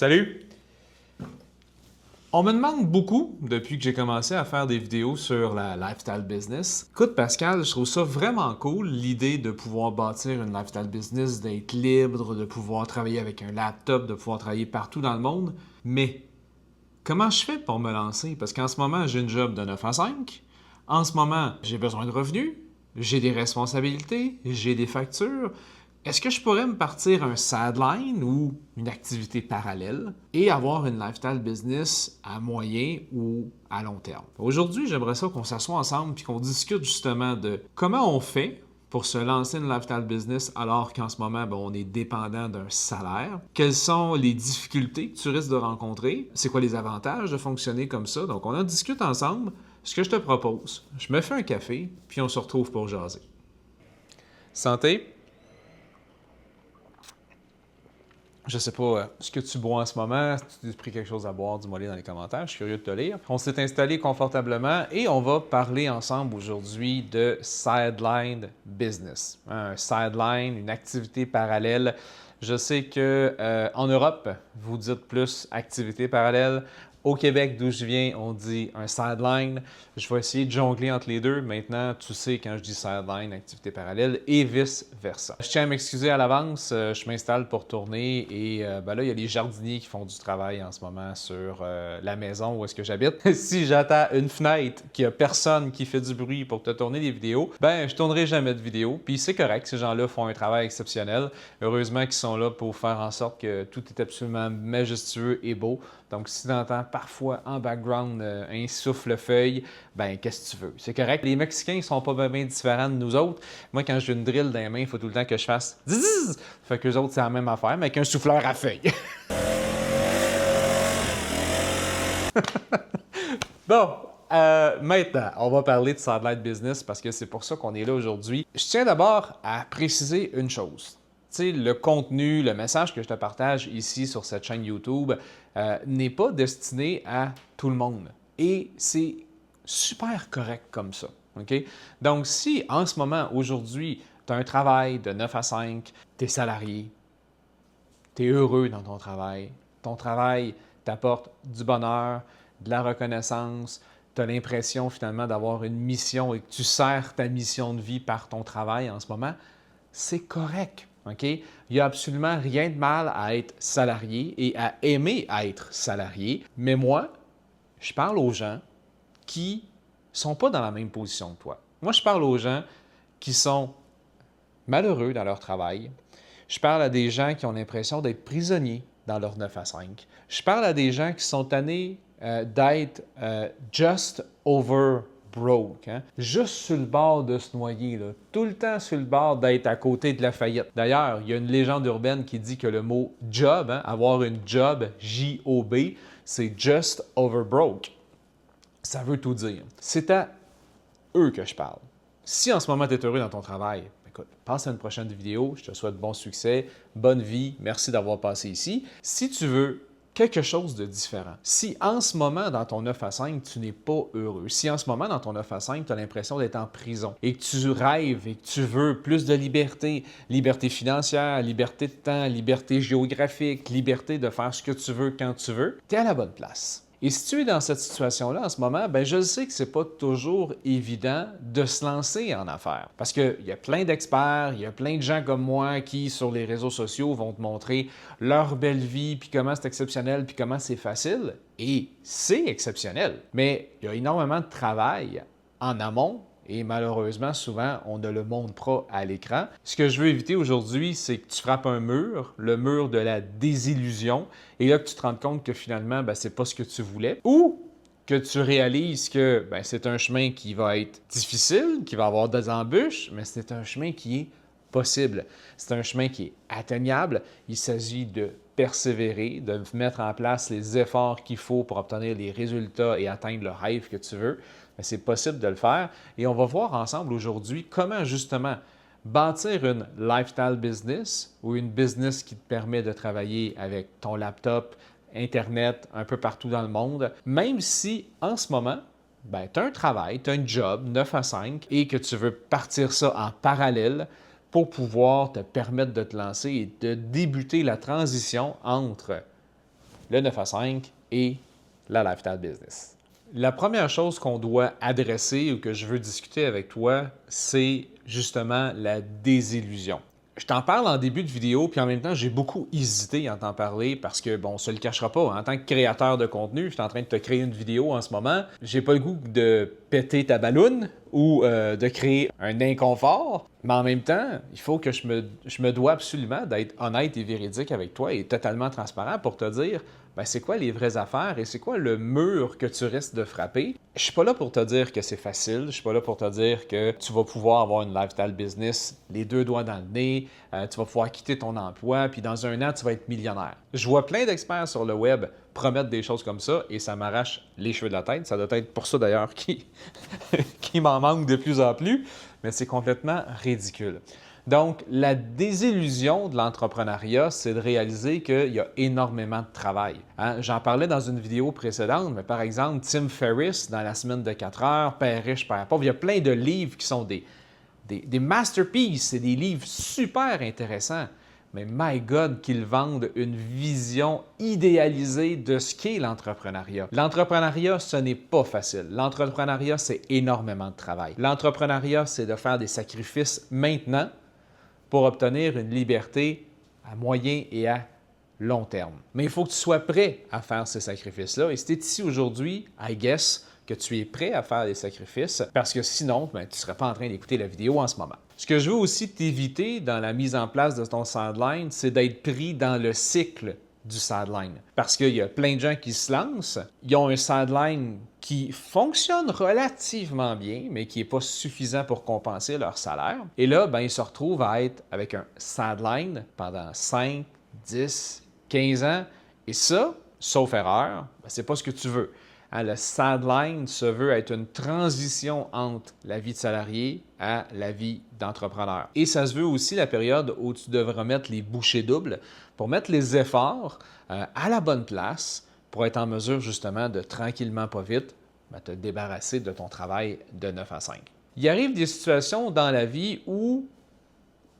Salut! On me demande beaucoup, depuis que j'ai commencé à faire des vidéos sur la lifestyle business. Écoute Pascal, je trouve ça vraiment cool, l'idée de pouvoir bâtir une lifestyle business, d'être libre, de pouvoir travailler avec un laptop, de pouvoir travailler partout dans le monde. Mais comment je fais pour me lancer? Parce qu'en ce moment, j'ai une job de 9 à 5. En ce moment, j'ai besoin de revenus, j'ai des responsabilités, j'ai des factures. Est-ce que je pourrais me partir un sideline ou une activité parallèle et avoir une lifestyle business à moyen ou à long terme? Aujourd'hui, j'aimerais ça qu'on s'assoie ensemble et qu'on discute justement de comment on fait pour se lancer une lifestyle business alors qu'en ce moment, on est dépendant d'un salaire. Quelles sont les difficultés que tu risques de rencontrer? C'est quoi les avantages de fonctionner comme ça? Donc, on en discute ensemble. Ce que je te propose, je me fais un café, puis on se retrouve pour jaser. Santé! Je sais pas ce que tu bois en ce moment, si tu as pris quelque chose à boire, dis-moi dans les commentaires, je suis curieux de te lire. On s'est installé confortablement et on va parler ensemble aujourd'hui de sideline business. Un sideline, une activité parallèle. Je sais que en Europe, vous dites plus activité parallèle. Au Québec, d'où je viens, on dit un sideline. Je vais essayer de jongler entre les deux. Maintenant, tu sais quand je dis sideline, activité parallèle et vice-versa. Je tiens à m'excuser à l'avance. Je m'installe pour tourner et là, il y a les jardiniers qui font du travail en ce moment sur la maison où est-ce que j'habite. Si j'attends une fenêtre qu'il n'y a personne qui fait du bruit pour te tourner des vidéos, je tournerai jamais de vidéos. Puis c'est correct, ces gens-là font un travail exceptionnel. Heureusement qu'ils sont là pour faire en sorte que tout est absolument majestueux et beau. Donc, si tu entends parfois en background un souffle-feuille, qu'est-ce que tu veux? C'est correct. Les Mexicains, ils sont pas bien différents de nous autres. Moi, quand j'ai une drill dans les mains, il faut tout le temps que je fasse zzzz. Fait qu'eux autres, c'est la même affaire, mais avec un souffleur à feuille. Bon, maintenant, on va parler de Satellite Business parce que c'est pour ça qu'on est là aujourd'hui. Je tiens d'abord à préciser une chose. Tu sais, le contenu, le message que je te partage ici sur cette chaîne YouTube n'est pas destiné à tout le monde. Et c'est super correct comme ça. OK? Donc, si en ce moment, aujourd'hui, tu as un travail de 9 à 5, tu es salarié, tu es heureux dans ton travail t'apporte du bonheur, de la reconnaissance, tu as l'impression finalement d'avoir une mission et que tu sers ta mission de vie par ton travail en ce moment, c'est correct. OK? Il n'y a absolument rien de mal à être salarié et à aimer être salarié. Mais moi, je parle aux gens qui ne sont pas dans la même position que toi. Moi, je parle aux gens qui sont malheureux dans leur travail. Je parle à des gens qui ont l'impression d'être prisonniers dans leur 9 à 5. Je parle à des gens qui sont tannés d'être just over broke, juste sur le bord de se noyer, là. Tout le temps sur le bord d'être à côté de la faillite. D'ailleurs, il y a une légende urbaine qui dit que le mot job, avoir une job, J-O-B, c'est just over broke. Ça veut tout dire. C'est à eux que je parle. Si en ce moment tu es heureux dans ton travail, écoute, passe à une prochaine vidéo, je te souhaite bon succès, bonne vie, merci d'avoir passé ici. Si tu veux quelque chose de différent. Si en ce moment, dans ton 9 à 5, tu n'es pas heureux, si en ce moment, dans ton 9 à 5, tu as l'impression d'être en prison et que tu rêves et que tu veux plus de liberté, liberté financière, liberté de temps, liberté géographique, liberté de faire ce que tu veux quand tu veux, tu es à la bonne place. Et si tu es dans cette situation-là en ce moment, je sais que c'est pas toujours évident de se lancer en affaires. Parce qu'il y a plein d'experts, il y a plein de gens comme moi qui, sur les réseaux sociaux, vont te montrer leur belle vie, puis comment c'est exceptionnel, puis comment c'est facile. Et c'est exceptionnel. Mais il y a énormément de travail en amont. Et malheureusement, souvent, on ne le montre pas à l'écran. Ce que je veux éviter aujourd'hui, c'est que tu frappes un mur, le mur de la désillusion, et là que tu te rends compte que finalement, c'est pas ce que tu voulais, ou que tu réalises que c'est un chemin qui va être difficile, qui va avoir des embûches, mais c'est un chemin qui est possible. C'est un chemin qui est atteignable. Il s'agit de persévérer, de mettre en place les efforts qu'il faut pour obtenir les résultats et atteindre le rêve que tu veux. C'est possible de le faire et on va voir ensemble aujourd'hui comment justement bâtir une lifestyle business ou une business qui te permet de travailler avec ton laptop, Internet, un peu partout dans le monde, même si en ce moment, tu as un travail, tu as un job 9 à 5 et que tu veux partir ça en parallèle pour pouvoir te permettre de te lancer et de débuter la transition entre le 9 à 5 et la lifestyle business. La première chose qu'on doit adresser ou que je veux discuter avec toi, c'est justement la désillusion. Je t'en parle en début de vidéo, puis en même temps, j'ai beaucoup hésité à t'en parler parce que, bon, on se le cachera pas, en tant que créateur de contenu, je suis en train de te créer une vidéo en ce moment, j'ai pas le goût de péter ta balloune ou de créer un inconfort, mais en même temps, il faut que je me dois absolument d'être honnête et véridique avec toi et totalement transparent pour te dire ben, c'est quoi les vraies affaires et c'est quoi le mur que tu risques de frapper. Je suis pas là pour te dire que c'est facile, je suis pas là pour te dire que tu vas pouvoir avoir une lifestyle business les deux doigts dans le nez, tu vas pouvoir quitter ton emploi, puis dans un an, tu vas être millionnaire. Je vois plein d'experts sur le web promettre des choses comme ça et ça m'arrache les cheveux de la tête. Ça doit être pour ça d'ailleurs qui m'en manque de plus en plus, mais c'est complètement ridicule. Donc, la désillusion de l'entrepreneuriat, c'est de réaliser qu'il y a énormément de travail. Hein? J'en parlais dans une vidéo précédente, mais par exemple, Tim Ferriss, dans La semaine de 4 heures, Père riche, Père pauvre, il y a plein de livres qui sont des masterpieces, c'est des livres super intéressants. Mais my God, qu'ils vendent une vision idéalisée de ce qu'est l'entrepreneuriat. L'entrepreneuriat, ce n'est pas facile. L'entrepreneuriat, c'est énormément de travail. L'entrepreneuriat, c'est de faire des sacrifices maintenant pour obtenir une liberté à moyen et à long terme. Mais il faut que tu sois prêt à faire ces sacrifices-là. Et si tu es ici aujourd'hui, I guess que tu es prêt à faire des sacrifices parce que sinon, ben, tu ne serais pas en train d'écouter la vidéo en ce moment. Ce que je veux aussi t'éviter dans la mise en place de ton sideline, c'est d'être pris dans le cycle du sideline. Parce qu'il y a plein de gens qui se lancent, ils ont un sideline qui fonctionne relativement bien, mais qui n'est pas suffisant pour compenser leur salaire. Et là, ben, ils se retrouvent à être avec un sideline pendant 5, 10, 15 ans. Et ça, sauf erreur, ben, c'est pas ce que tu veux. Hein, le sideline se veut être une transition entre la vie de salarié à la vie d'entrepreneur. Et ça se veut aussi la période où tu devras mettre les bouchées doubles pour mettre les efforts à la bonne place pour être en mesure justement de tranquillement, pas vite, te débarrasser de ton travail de 9 à 5. Il arrive des situations dans la vie où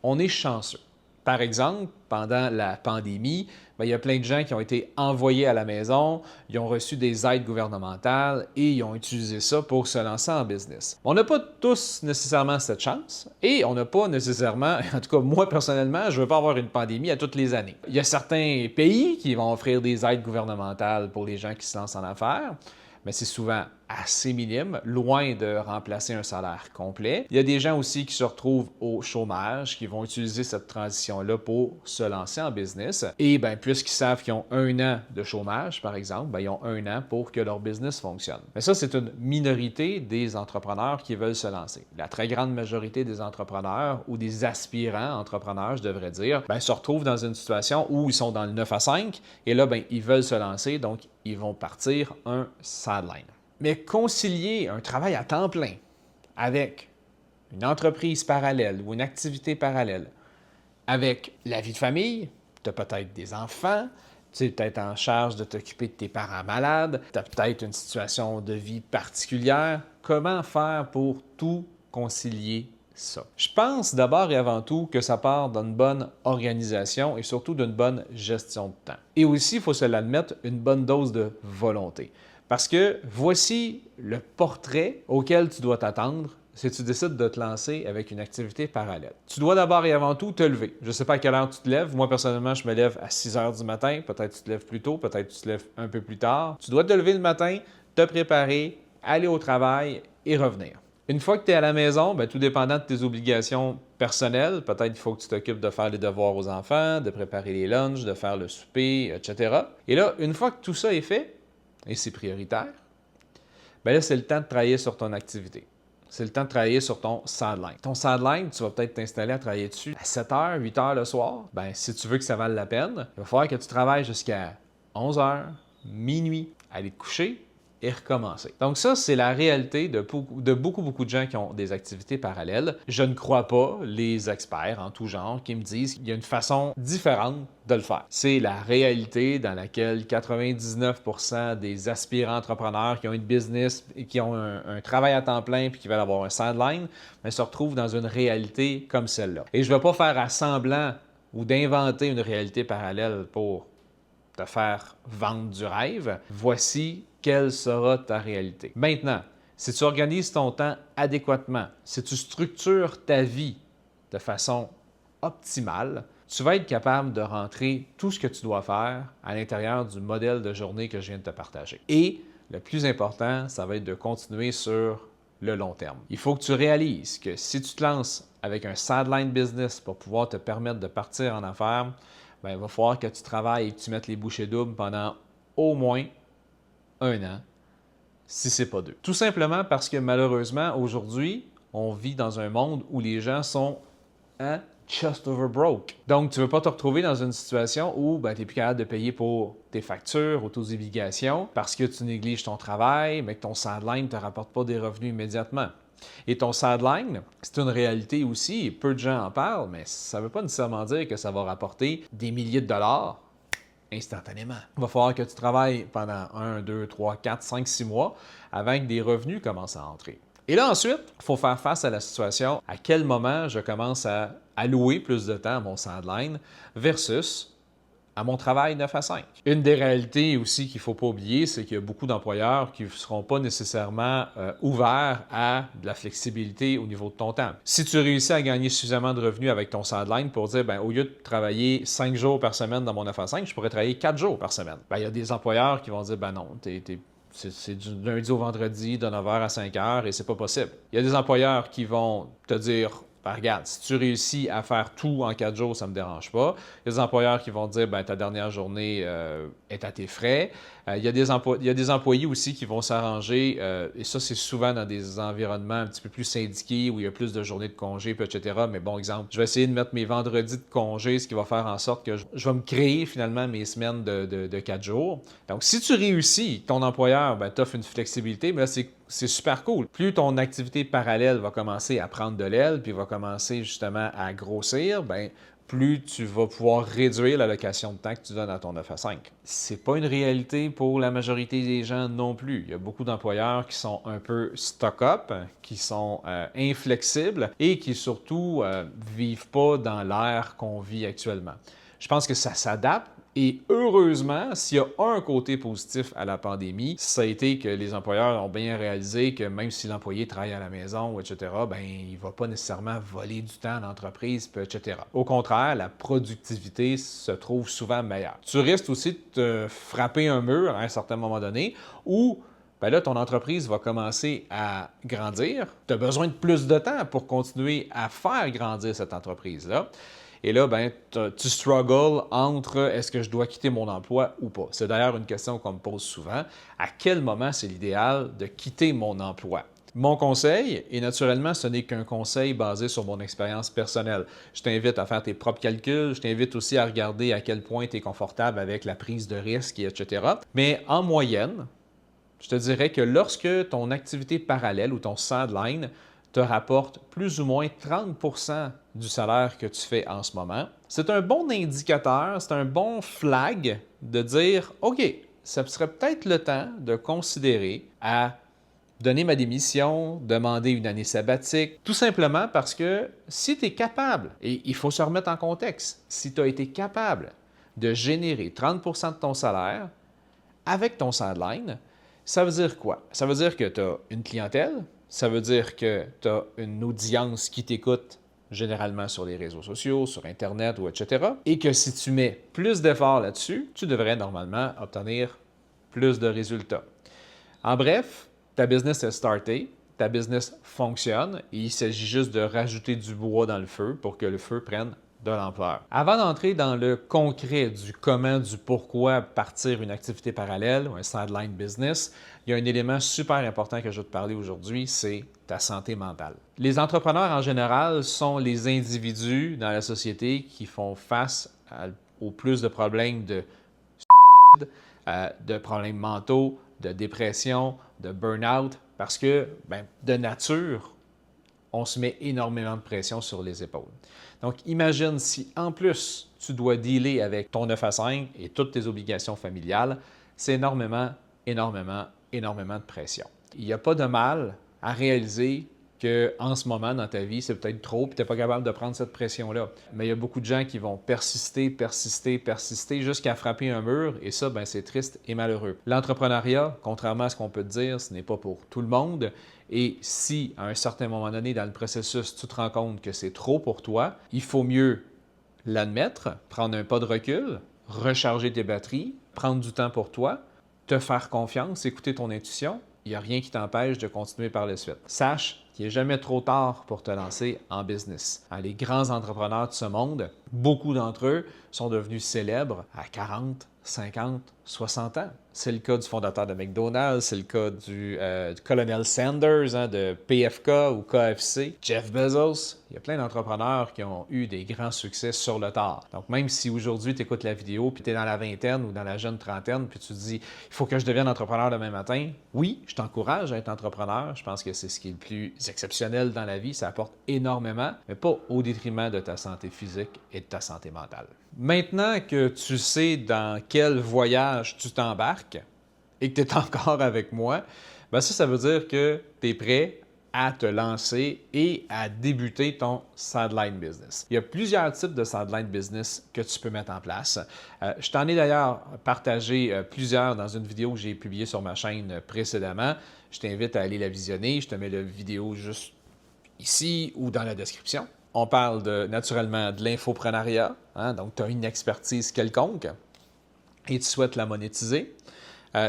on est chanceux. Par exemple, pendant la pandémie, il y a plein de gens qui ont été envoyés à la maison, ils ont reçu des aides gouvernementales et ils ont utilisé ça pour se lancer en business. On n'a pas tous nécessairement cette chance et on n'a pas nécessairement, en tout cas moi personnellement, je ne veux pas avoir une pandémie à toutes les années. Il y a certains pays qui vont offrir des aides gouvernementales pour les gens qui se lancent en affaires, mais c'est souvent assez minime, loin de remplacer un salaire complet. Il y a des gens aussi qui se retrouvent au chômage, qui vont utiliser cette transition-là pour se lancer en business. Et bien, puisqu'ils savent qu'ils ont un an de chômage, par exemple, bien, ils ont un an pour que leur business fonctionne. Mais ça, c'est une minorité des entrepreneurs qui veulent se lancer. La très grande majorité des entrepreneurs ou des aspirants entrepreneurs, je devrais dire, bien, se retrouvent dans une situation où ils sont dans le 9 à 5 et là, bien, ils veulent se lancer, donc ils vont partir un sideline. Mais concilier un travail à temps plein avec une entreprise parallèle ou une activité parallèle, avec la vie de famille, tu as peut-être des enfants, tu es peut-être en charge de t'occuper de tes parents malades, tu as peut-être une situation de vie particulière. Comment faire pour tout concilier ça? Je pense d'abord et avant tout que ça part d'une bonne organisation et surtout d'une bonne gestion de temps. Et aussi, il faut se l'admettre, une bonne dose de volonté. Parce que voici le portrait auquel tu dois t'attendre si tu décides de te lancer avec une activité parallèle. Tu dois d'abord et avant tout te lever. Je ne sais pas à quelle heure tu te lèves. Moi, personnellement, je me lève à 6 heures du matin. Peut-être que tu te lèves plus tôt, peut-être que tu te lèves un peu plus tard. Tu dois te lever le matin, te préparer, aller au travail et revenir. Une fois que tu es à la maison, bien, tout dépendant de tes obligations personnelles, peut-être qu'il faut que tu t'occupes de faire les devoirs aux enfants, de préparer les lunchs, de faire le souper, etc. Et là, une fois que tout ça est fait, et c'est prioritaire, bien là, c'est le temps de travailler sur ton activité. C'est le temps de travailler sur ton sideline. Ton sideline, tu vas peut-être t'installer à travailler dessus à 7 h, 8 h le soir. Bien, si tu veux que ça vale la peine, il va falloir que tu travailles jusqu'à 11 h, minuit, aller te coucher et recommencer. Donc ça, c'est la réalité de beaucoup de gens qui ont des activités parallèles. Je ne crois pas les experts en tout genre qui me disent qu'il y a une façon différente de le faire. C'est la réalité dans laquelle 99% des aspirants entrepreneurs qui ont une business et qui ont un travail à temps plein puis qui veulent avoir un sideline, mais se retrouvent dans une réalité comme celle-là. Et je ne vais pas faire à semblant ou d'inventer une réalité parallèle pour te faire vendre du rêve, voici quelle sera ta réalité. Maintenant, si tu organises ton temps adéquatement, si tu structures ta vie de façon optimale, tu vas être capable de rentrer tout ce que tu dois faire à l'intérieur du modèle de journée que je viens de te partager. Et le plus important, ça va être de continuer sur le long terme. Il faut que tu réalises que si tu te lances avec un sideline business pour pouvoir te permettre de partir en affaires, bien, il va falloir que tu travailles et que tu mettes les bouchées doubles pendant au moins 1 an, si ce n'est pas 2. Tout simplement parce que malheureusement, aujourd'hui, on vit dans un monde où les gens sont just over broke. Donc, tu ne veux pas te retrouver dans une situation où tu n'es plus capable de payer pour tes factures ou tes obligations parce que tu négliges ton travail, mais que ton sideline ne te rapporte pas des revenus immédiatement. Et ton sideline, c'est une réalité aussi, peu de gens en parlent, mais ça ne veut pas nécessairement dire que ça va rapporter des milliers de dollars instantanément. Il va falloir que tu travailles pendant 1, 2, 3, 4, 5, 6 mois avant que des revenus commencent à entrer. Et là, ensuite, il faut faire face à la situation, à quel moment je commence à allouer plus de temps à mon sideline versus à mon travail 9 à 5. Une des réalités aussi qu'il ne faut pas oublier, c'est qu'il y a beaucoup d'employeurs qui ne seront pas nécessairement ouverts à de la flexibilité au niveau de ton temps. Si tu réussis à gagner suffisamment de revenus avec ton sideline pour dire, au lieu de travailler 5 jours par semaine dans mon 9 à 5, je pourrais travailler 4 jours par semaine. Il y a des employeurs qui vont dire, non, c'est du lundi au vendredi de 9h à 5h et c'est pas possible. Il y a des employeurs qui vont te dire, regarde, si tu réussis à faire tout en 4 jours, ça ne me dérange pas. Il y a des employeurs qui vont te dire, ta dernière journée est à tes frais. Il y a des employés aussi qui vont s'arranger, et ça, c'est souvent dans des environnements un petit peu plus syndiqués où il y a plus de journées de congé, etc. Mais bon, exemple, je vais essayer de mettre mes vendredis de congé, ce qui va faire en sorte que je vais me créer finalement mes semaines de 4 jours. Donc, si tu réussis, ton employeur t'offre une flexibilité, mais là, c'est super cool. Plus ton activité parallèle va commencer à prendre de l'aile, puis va commencer justement à grossir, plus tu vas pouvoir réduire l'allocation de temps que tu donnes à ton 9 à 5. C'est pas une réalité pour la majorité des gens non plus. Il y a beaucoup d'employeurs qui sont un peu stock-up, qui sont inflexibles et qui surtout vivent pas dans l'ère qu'on vit actuellement. Je pense que ça s'adapte. Et heureusement, s'il y a un côté positif à la pandémie, ça a été que les employeurs ont bien réalisé que même si l'employé travaille à la maison, etc., il ne va pas nécessairement voler du temps à l'entreprise, etc. Au contraire, la productivité se trouve souvent meilleure. Tu risques aussi de te frapper un mur à un certain moment donné où là, ton entreprise va commencer à grandir. Tu as besoin de plus de temps pour continuer à faire grandir cette entreprise-là. Et là, tu struggles entre est-ce que je dois quitter mon emploi ou pas. C'est d'ailleurs une question qu'on me pose souvent. À quel moment c'est l'idéal de quitter mon emploi? Mon conseil, et naturellement, ce n'est qu'un conseil basé sur mon expérience personnelle. Je t'invite à faire tes propres calculs, je t'invite aussi à regarder à quel point tu es confortable avec la prise de risque, etc. Mais en moyenne, je te dirais que lorsque ton activité parallèle ou ton sideline te rapporte plus ou moins 30 du salaire que tu fais en ce moment, c'est un bon indicateur, c'est un bon flag de dire, OK, ça serait peut-être le temps de considérer à donner ma démission, demander une année sabbatique, tout simplement parce que si tu es capable, et il faut se remettre en contexte, si tu as été capable de générer 30 de ton salaire avec ton sideline, ça veut dire quoi? Ça veut dire que tu as une clientèle, ça veut dire que tu as une audience qui t'écoute généralement sur les réseaux sociaux, sur Internet ou etc. Et que si tu mets plus d'efforts là-dessus, tu devrais normalement obtenir plus de résultats. En bref, ta business est startée, ta business fonctionne et il s'agit juste de rajouter du bois dans le feu pour que le feu prenne de l'ampleur. Avant d'entrer dans le concret du comment, du pourquoi partir une activité parallèle ou un sideline business, il y a un élément super important que je vais te parler aujourd'hui, c'est ta santé mentale. Les entrepreneurs en général sont les individus dans la société qui font face au plus de problèmes de problèmes mentaux, de dépression, de burn-out, parce que de nature, on se met énormément de pression sur les épaules. Donc, imagine si en plus, tu dois dealer avec ton 9 à 5 et toutes tes obligations familiales, c'est énormément de pression. Il n'y a pas de mal à réaliser qu'en ce moment, dans ta vie, c'est peut-être trop, puis tu n'es pas capable de prendre cette pression-là. Mais il y a beaucoup de gens qui vont persister jusqu'à frapper un mur, et ça, ben, c'est triste et malheureux. L'entrepreneuriat, contrairement à ce qu'on peut te dire, ce n'est pas pour tout le monde. Et si, à un certain moment donné, dans le processus, tu te rends compte que c'est trop pour toi, il faut mieux l'admettre, prendre un pas de recul, recharger tes batteries, prendre du temps pour toi, te faire confiance, écouter ton intuition. Il n'y a rien qui t'empêche de continuer par la suite. Sache qu'il n'est jamais trop tard pour te lancer en business. Les grands entrepreneurs de ce monde, beaucoup d'entre eux sont devenus célèbres à 40, 50, 60 ans. C'est le cas du fondateur de McDonald's, c'est le cas du colonel Sanders de PFK ou KFC, Jeff Bezos. Il y a plein d'entrepreneurs qui ont eu des grands succès sur le tard. Donc même si aujourd'hui tu écoutes la vidéo puis tu es dans la vingtaine ou dans la jeune trentaine puis tu te dis « il faut que je devienne entrepreneur demain matin », oui, je t'encourage à être entrepreneur. Je pense que c'est ce qui est le plus exceptionnel dans la vie. Ça apporte énormément, mais pas au détriment de ta santé physique et de ta santé mentale. Maintenant que tu sais dans quel voyage tu t'embarques et que tu es encore avec moi, bien ça veut dire que tu es prêt à te lancer et à débuter ton sideline business. Il y a plusieurs types de sideline business que tu peux mettre en place. Je t'en ai d'ailleurs partagé plusieurs dans une vidéo que j'ai publiée sur ma chaîne précédemment. Je t'invite à aller la visionner. Je te mets la vidéo juste ici ou dans la description. On parle naturellement de l'infoprenariat, donc tu as une expertise quelconque et tu souhaites la monétiser.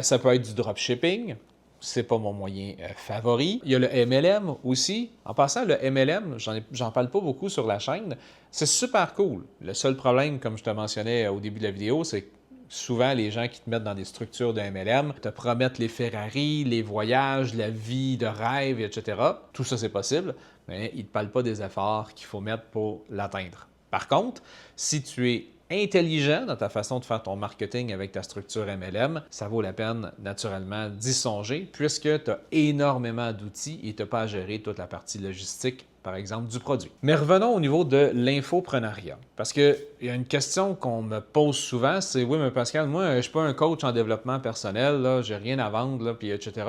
Ça peut être du dropshipping, c'est pas mon moyen favori. Il y a le MLM aussi. En passant, le MLM, j'en parle pas beaucoup sur la chaîne, c'est super cool. Le seul problème, comme je te mentionnais au début de la vidéo, c'est que souvent, les gens qui te mettent dans des structures de MLM te promettent les Ferrari, les voyages, la vie de rêve, etc. Tout ça, c'est possible, mais ils ne te parlent pas des efforts qu'il faut mettre pour l'atteindre. Par contre, si tu es intelligent dans ta façon de faire ton marketing avec ta structure MLM, ça vaut la peine naturellement d'y songer puisque tu as énormément d'outils et tu n'as pas à gérer toute la partie logistique, par exemple, du produit. Mais revenons au niveau de l'infoprenariat. Parce qu'il y a une question qu'on me pose souvent, c'est « Oui, mais Pascal, moi, je ne suis pas un coach en développement personnel, je n'ai rien à vendre, là, puis etc. »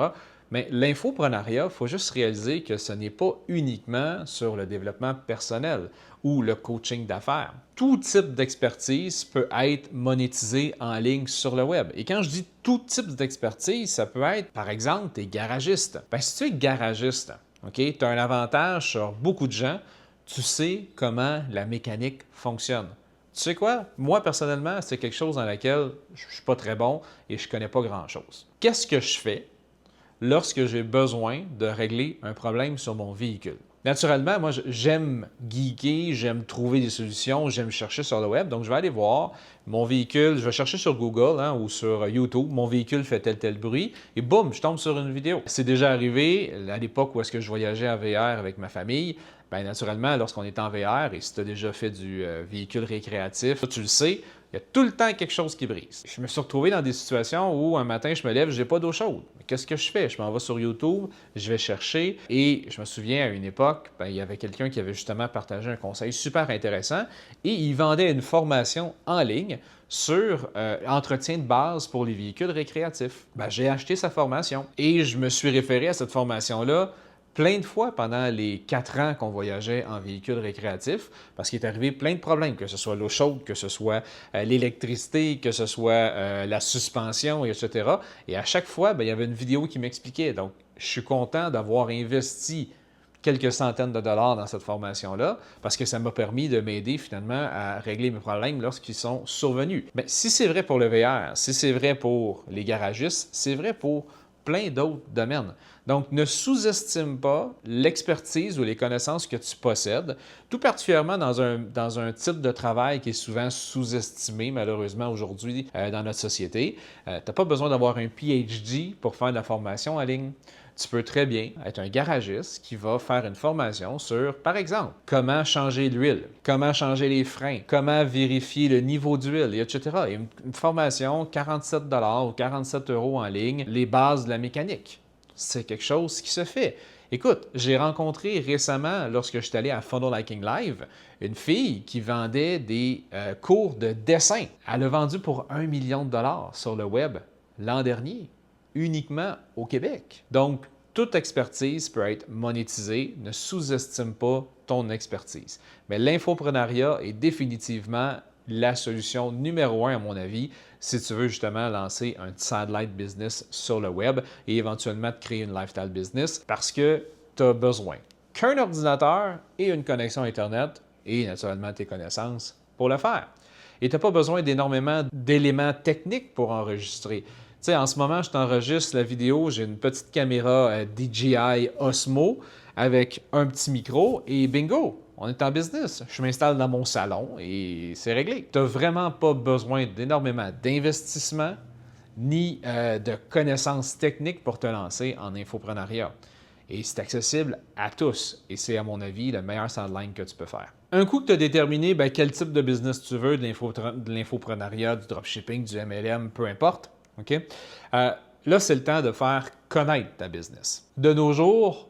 Mais l'infoprenariat, il faut juste réaliser que ce n'est pas uniquement sur le développement personnel ou le coaching d'affaires. Tout type d'expertise peut être monétisé en ligne sur le web. Et quand je dis tout type d'expertise, ça peut être, par exemple, tu es garagiste. Bien, si tu es garagiste, tu as un avantage sur beaucoup de gens, tu sais comment la mécanique fonctionne. Tu sais quoi? Moi, personnellement, c'est quelque chose dans lequel je ne suis pas très bon et je ne connais pas grand-chose. Qu'est-ce que je fais lorsque j'ai besoin de régler un problème sur mon véhicule? Naturellement, moi, j'aime geeker, j'aime trouver des solutions, j'aime chercher sur le web. Donc, je vais aller voir mon véhicule, je vais chercher sur Google ou sur YouTube, mon véhicule fait tel bruit, et boum, je tombe sur une vidéo. C'est déjà arrivé à l'époque où est-ce que je voyageais en VR avec ma famille. Bien, naturellement, lorsqu'on est en VR, et si tu as déjà fait du véhicule récréatif, tu le sais, il y a tout le temps quelque chose qui brise. Je me suis retrouvé dans des situations où un matin, je me lève, je n'ai pas d'eau chaude. Mais qu'est-ce que je fais? Je m'en vais sur YouTube, je vais chercher et je me souviens à une époque, il y avait quelqu'un qui avait justement partagé un conseil super intéressant et il vendait une formation en ligne sur entretien de base pour les véhicules récréatifs. J'ai acheté sa formation et je me suis référé à cette formation-là plein de fois pendant les 4 ans qu'on voyageait en véhicule récréatif, parce qu'il est arrivé plein de problèmes, que ce soit l'eau chaude, que ce soit l'électricité, que ce soit la suspension, etc. Et à chaque fois, il y avait une vidéo qui m'expliquait. Donc, je suis content d'avoir investi quelques centaines de dollars dans cette formation-là, parce que ça m'a permis de m'aider finalement à régler mes problèmes lorsqu'ils sont survenus. Mais si c'est vrai pour le VR, si c'est vrai pour les garagistes, c'est vrai pour plein d'autres domaines. Donc, ne sous-estime pas l'expertise ou les connaissances que tu possèdes, tout particulièrement dans un type de travail qui est souvent sous-estimé, malheureusement, aujourd'hui dans notre société. Tu n'as pas besoin d'avoir un PhD pour faire de la formation en ligne. Tu peux très bien être un garagiste qui va faire une formation sur, par exemple, comment changer l'huile, comment changer les freins, comment vérifier le niveau d'huile, etc. Et une formation, 47 $ ou 47 € en ligne, les bases de la mécanique. C'est quelque chose qui se fait. Écoute, j'ai rencontré récemment, lorsque je suis allé à Funnel Hacking Live, une fille qui vendait des cours de dessin. Elle a vendu pour 1 million de dollars sur le web l'an dernier, uniquement au Québec. Donc, toute expertise peut être monétisée. Ne sous-estime pas ton expertise. Mais l'infoprenariat est définitivement la solution numéro 1, à mon avis, si tu veux justement lancer un satellite business sur le web et éventuellement te créer une lifestyle business parce que tu as besoin qu'un ordinateur et une connexion Internet et naturellement tes connaissances pour le faire. Et tu n'as pas besoin d'énormément d'éléments techniques pour enregistrer. Tu sais, en ce moment, je t'enregistre la vidéo, j'ai une petite caméra DJI Osmo avec un petit micro et bingo, on est en business. Je m'installe dans mon salon et c'est réglé. Tu n'as vraiment pas besoin d'énormément d'investissement ni de connaissances techniques pour te lancer en infoprenariat. Et c'est accessible à tous. Et c'est, à mon avis, le meilleur sideline que tu peux faire. Un coup que tu as déterminé quel type de business tu veux, de l'infoprenariat, du dropshipping, du MLM, peu importe, OK? Là, c'est le temps de faire connaître ta business. De nos jours,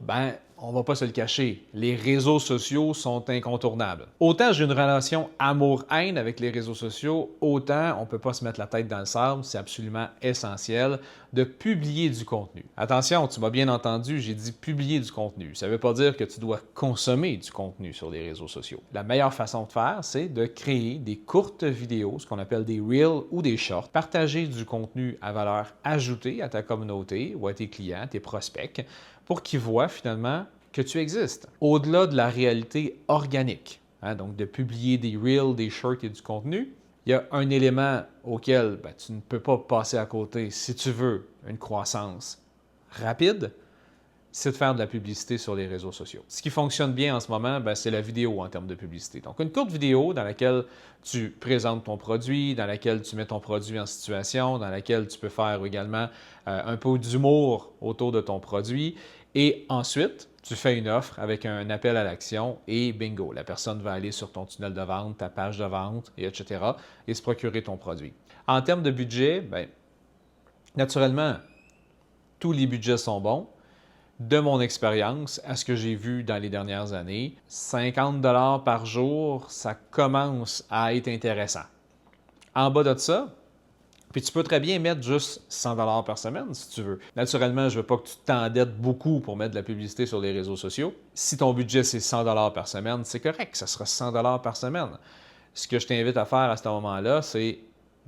on ne va pas se le cacher, les réseaux sociaux sont incontournables. Autant j'ai une relation amour-haine avec les réseaux sociaux, autant on ne peut pas se mettre la tête dans le sable, c'est absolument essentiel de publier du contenu. Attention, tu m'as bien entendu, j'ai dit publier du contenu. Ça ne veut pas dire que tu dois consommer du contenu sur les réseaux sociaux. La meilleure façon de faire, c'est de créer des courtes vidéos, ce qu'on appelle des reels ou des shorts, partager du contenu à valeur ajoutée à ta communauté ou à tes clients, tes prospects, pour qu'ils voient finalement que tu existes. Au-delà de la réalité organique, donc de publier des reels, des shorts et du contenu, il y a un élément auquel tu ne peux pas passer à côté si tu veux une croissance rapide, c'est de faire de la publicité sur les réseaux sociaux. Ce qui fonctionne bien en ce moment, c'est la vidéo en termes de publicité. Donc, une courte vidéo dans laquelle tu présentes ton produit, dans laquelle tu mets ton produit en situation, dans laquelle tu peux faire également un peu d'humour autour de ton produit. Et ensuite, tu fais une offre avec un appel à l'action et bingo, la personne va aller sur ton tunnel de vente, ta page de vente, etc. et se procurer ton produit. En termes de budget, naturellement, tous les budgets sont bons. De mon expérience, à ce que j'ai vu dans les dernières années, 50 $ par jour, ça commence à être intéressant. En bas de ça, puis tu peux très bien mettre juste 100 $ par semaine si tu veux. Naturellement, je ne veux pas que tu t'endettes beaucoup pour mettre de la publicité sur les réseaux sociaux. Si ton budget c'est 100 $ par semaine, c'est correct, ça sera 100 $ par semaine. Ce que je t'invite à faire à ce moment-là, c'est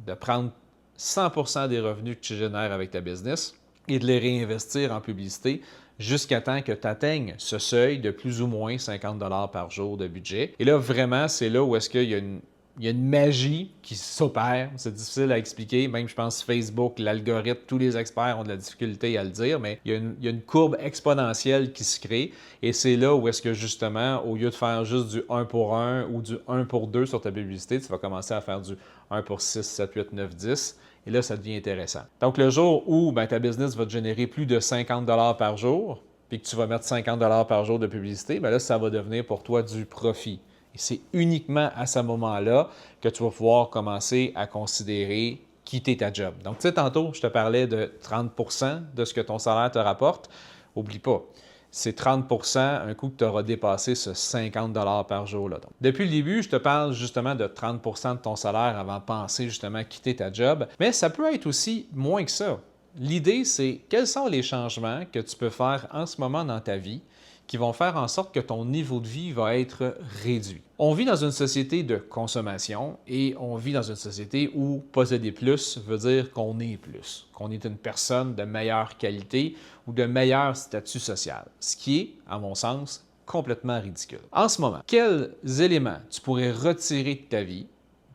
de prendre 100% des revenus que tu génères avec ta business et de les réinvestir en publicité jusqu'à temps que tu atteignes ce seuil de plus ou moins 50 $ par jour de budget. Et là, vraiment, c'est là où est-ce qu'il y a une magie qui s'opère. C'est difficile à expliquer. Même, je pense, Facebook, l'algorithme, tous les experts ont de la difficulté à le dire, mais il y a une courbe exponentielle qui se crée. Et c'est là où est-ce que, justement, au lieu de faire juste du 1 pour 1 ou du 1 pour 2 sur ta publicité, tu vas commencer à faire du 1 pour 6, 7, 8, 9, 10. Et là, ça devient intéressant. Donc, le jour où ta business va te générer plus de 50 $ par jour, puis que tu vas mettre 50 $ par jour de publicité, là, ça va devenir pour toi du profit. Et c'est uniquement à ce moment-là que tu vas pouvoir commencer à considérer quitter ta job. Donc, tu sais, tantôt, je te parlais de 30 % de ce que ton salaire te rapporte. Oublie pas, c'est 30 % un coup que tu auras dépassé ce 50 $ par jour-là. Donc, depuis le début, je te parle justement de 30 % de ton salaire avant de penser justement à quitter ta job, mais ça peut être aussi moins que ça. L'idée, c'est quels sont les changements que tu peux faire en ce moment dans ta vie qui vont faire en sorte que ton niveau de vie va être réduit. On vit dans une société de consommation et on vit dans une société où posséder plus veut dire qu'on est plus, qu'on est une personne de meilleure qualité ou de meilleur statut social, ce qui est, à mon sens, complètement ridicule. En ce moment, quels éléments tu pourrais retirer de ta vie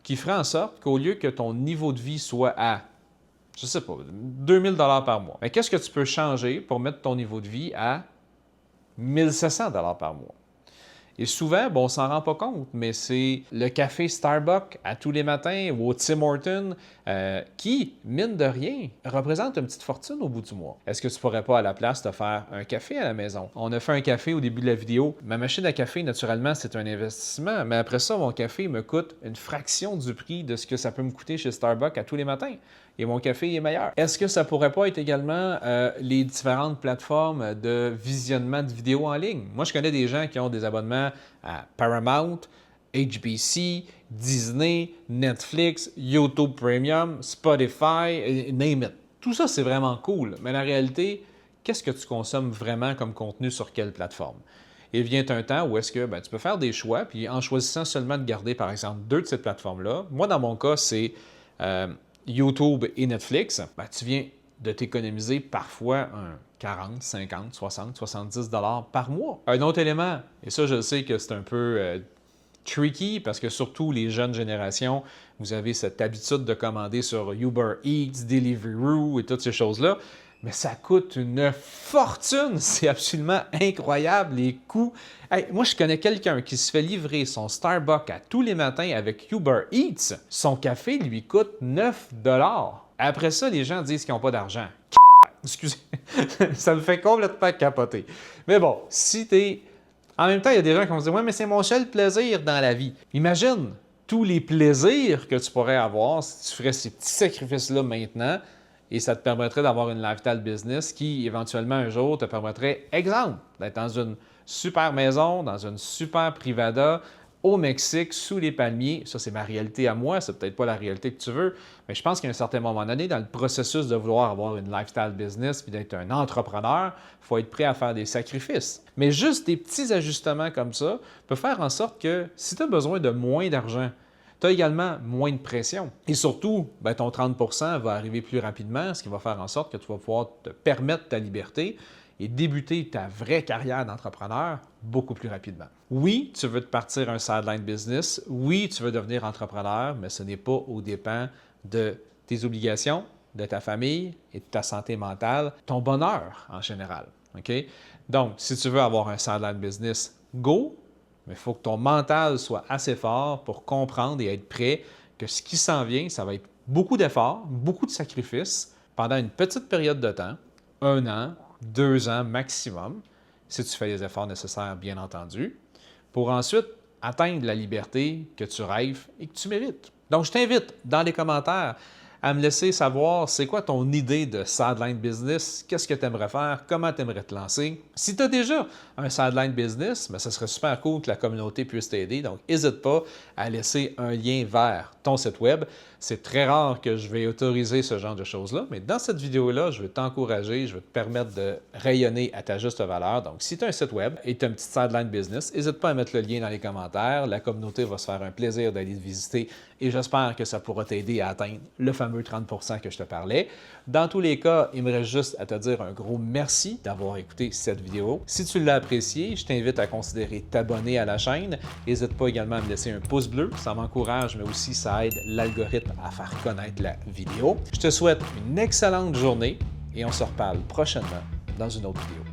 qui feraient en sorte qu'au lieu que ton niveau de vie soit à, je sais pas, 2000 $ par mois, mais qu'est-ce que tu peux changer pour mettre ton niveau de vie à 1700 $ par mois? Et souvent, on ne s'en rend pas compte, mais c'est le café Starbucks à tous les matins ou au Tim Hortons qui, mine de rien, représente une petite fortune au bout du mois. Est-ce que tu ne pourrais pas à la place te faire un café à la maison? On a fait un café au début de la vidéo. Ma machine à café, naturellement, c'est un investissement, mais après ça, mon café me coûte une fraction du prix de ce que ça peut me coûter chez Starbucks à tous les matins. Et mon café est meilleur. Est-ce que ça pourrait pas être également les différentes plateformes de visionnement de vidéos en ligne? Moi, je connais des gens qui ont des abonnements à Paramount, HBC, Disney, Netflix, YouTube Premium, Spotify, name it. Tout ça, c'est vraiment cool. Mais la réalité, qu'est-ce que tu consommes vraiment comme contenu sur quelle plateforme. Il vient un temps où est-ce que tu peux faire des choix, puis en choisissant seulement de garder, par exemple, 2 de ces plateformes-là. Moi, dans mon cas, c'est YouTube et Netflix. Tu viens de t'économiser parfois un 40, 50, 60, 70 $ par mois. Un autre élément, et ça, je sais que c'est un peu tricky parce que surtout les jeunes générations, vous avez cette habitude de commander sur Uber Eats, Deliveroo et toutes ces choses-là. Mais ça coûte une fortune! C'est absolument incroyable, les coûts. Hey, moi, je connais quelqu'un qui se fait livrer son Starbucks à tous les matins avec Uber Eats. Son café lui coûte 9 $. Après ça, les gens disent qu'ils n'ont pas d'argent. Excusez, ça me fait complètement capoter. Mais bon, si t'es... En même temps, il y a des gens qui vont se dire « Ouais, mais c'est mon seul plaisir dans la vie. » Imagine tous les plaisirs que tu pourrais avoir si tu ferais ces petits sacrifices-là maintenant. Et ça te permettrait d'avoir une lifestyle business qui, éventuellement, un jour, te permettrait, exemple, d'être dans une super maison, dans une super privada, au Mexique, sous les palmiers. Ça, c'est ma réalité à moi. C'est peut-être pas la réalité que tu veux. Mais je pense qu'à un certain moment donné, dans le processus de vouloir avoir une lifestyle business puis d'être un entrepreneur, il faut être prêt à faire des sacrifices. Mais juste des petits ajustements comme ça peuvent faire en sorte que si tu as besoin de moins d'argent, tu as également moins de pression. Et surtout, ton 30 % va arriver plus rapidement, ce qui va faire en sorte que tu vas pouvoir te permettre ta liberté et débuter ta vraie carrière d'entrepreneur beaucoup plus rapidement. Oui, tu veux te partir un sideline business. Oui, tu veux devenir entrepreneur, mais ce n'est pas aux dépens de tes obligations, de ta famille et de ta santé mentale, ton bonheur en général. OK? Donc, si tu veux avoir un sideline business, go! Mais il faut que ton mental soit assez fort pour comprendre et être prêt que ce qui s'en vient, ça va être beaucoup d'efforts, beaucoup de sacrifices pendant une petite période de temps, 1 an, 2 ans maximum, si tu fais les efforts nécessaires, bien entendu, pour ensuite atteindre la liberté que tu rêves et que tu mérites. Donc, je t'invite dans les commentaires à me laisser savoir c'est quoi ton idée de sideline business, qu'est-ce que tu aimerais faire, comment tu aimerais te lancer. Si tu as déjà un sideline business, ce serait super cool que la communauté puisse t'aider. Donc, n'hésite pas à laisser un lien vers ton site web. C'est très rare que je vais autoriser ce genre de choses-là, mais dans cette vidéo-là, je vais t'encourager, je vais te permettre de rayonner à ta juste valeur. Donc, si tu as un site web et tu as une petite sideline business, n'hésite pas à mettre le lien dans les commentaires. La communauté va se faire un plaisir d'aller te visiter et j'espère que ça pourra t'aider à atteindre le fameux 30 % que je te parlais. Dans tous les cas, il me reste juste à te dire un gros merci d'avoir écouté cette vidéo. Si tu l'as apprécié, je t'invite à considérer t'abonner à la chaîne. N'hésite pas également à me laisser un pouce bleu, ça m'encourage, mais aussi ça aide l'algorithme à faire connaître la vidéo. Je te souhaite une excellente journée et on se reparle prochainement dans une autre vidéo.